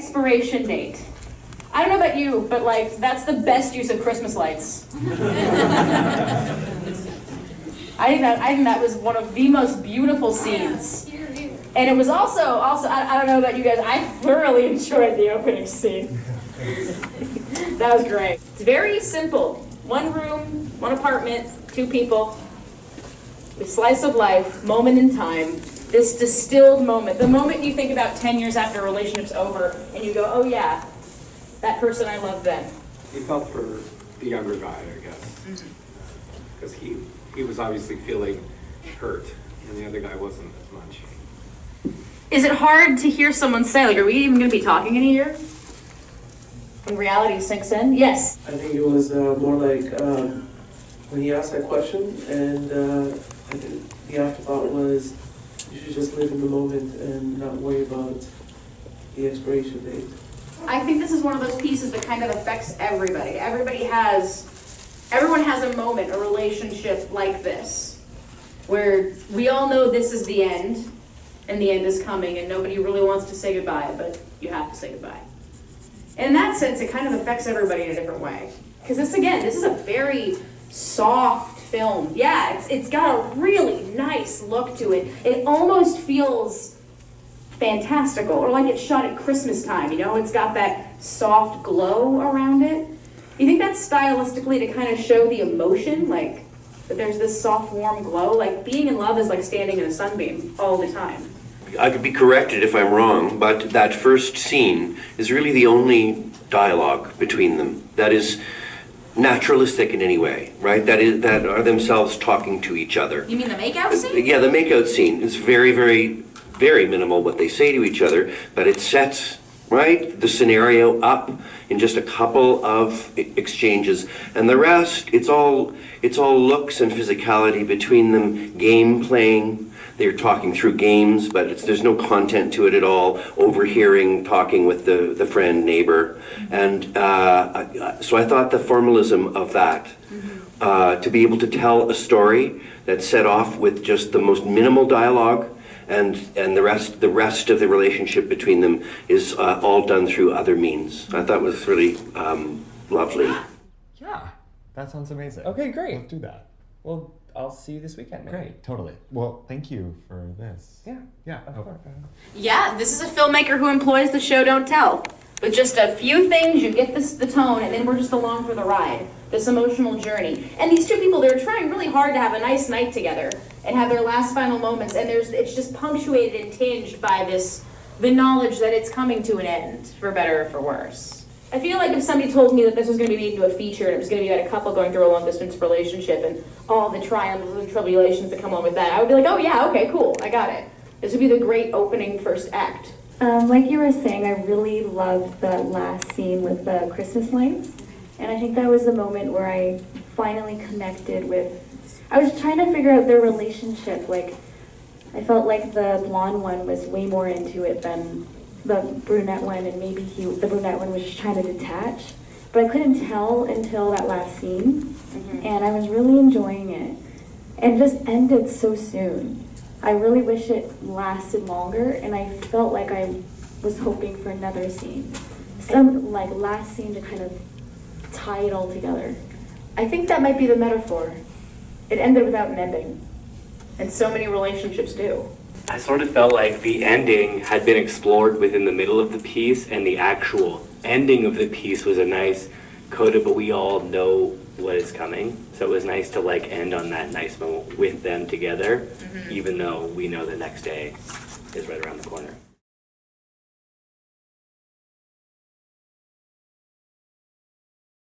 Expiration date. I don't know about you, but like, that's the best use of Christmas lights. I think that was one of the most beautiful scenes. And it was also, I don't know about you guys, I thoroughly enjoyed the opening scene. That was great. It's very simple. One room, one apartment, two people. A slice of life, moment in time. This distilled moment. The moment you think about 10 years after a relationship's over and you go, oh yeah, that person I loved then. He felt for the younger guy, I guess. Because he was obviously feeling hurt and the other guy wasn't as much. Is it hard to hear someone say, like, are we even going to be talking in a year? When reality sinks in? Yes. I think it was more like when he asked that question, and I think the afterthought was you should just live in the moment and not worry about the expiration date. I think this is one of those pieces that kind of affects everybody. Everyone has a moment, a relationship like this, where we all know this is the end, and the end is coming, and nobody really wants to say goodbye, but you have to say goodbye. And in that sense, it kind of affects everybody in a different way. Because this is a very soft film. Yeah, it's got a really nice look to it. It almost feels fantastical, or like it's shot at Christmas time, you know? It's got that soft glow around it. You think that's stylistically to kind of show the emotion, like that there's this soft, warm glow? Like being in love is like standing in a sunbeam all the time. I could be corrected if I'm wrong, but that first scene is really the only dialogue between them that is naturalistic in any way, right? That are themselves talking to each other. You mean the makeout scene? Yeah, the makeout scene is very, very, very minimal what they say to each other, but it sets, right, the scenario up in just a couple of exchanges, and the rest, it's all looks and physicality between them, game playing. They're talking through games, but there's no content to it at all. Overhearing, talking with the friend, neighbor. And so I thought the formalism of that, to be able to tell a story that's set off with just the most minimal dialogue, and the rest of the relationship between them is all done through other means. I thought was really lovely. Yeah, that sounds amazing. Okay, great. Let's do that. Well, I'll see you this weekend. Maybe. Great, totally. Well, thank you for this. Yeah, Of course. Yeah, this is a filmmaker who employs the show don't tell. With just a few things, you get the tone, and then we're just along for the ride. This emotional journey. And these two people, they're trying really hard to have a nice night together and have their last final moments, and it's just punctuated and tinged by the knowledge that it's coming to an end, for better or for worse. I feel like if somebody told me that this was going to be made into a feature and it was going to be about a couple going through a long-distance relationship and all the triumphs and tribulations that come along with that, I would be like, oh yeah, okay, cool, I got it. This would be the great opening first act. Like you were saying, I really loved the last scene with the Christmas lights. And I think that was the moment where I finally connected with, I was trying to figure out their relationship. Like, I felt like the blonde one was way more into it than the brunette one, and maybe the brunette one was just trying to detach. But I couldn't tell until that last scene, and I was really enjoying it. And it just ended so soon. I really wish it lasted longer, and I felt like I was hoping for another scene. Some like last scene to kind of tie it all together. I think that might be the metaphor. It ended without an ending. And so many relationships do. I sort of felt like the ending had been explored within the middle of the piece, and the actual ending of the piece was a nice coda, but we all know what is coming. So it was nice to like end on that nice moment with them together, even though we know the next day is right around the corner.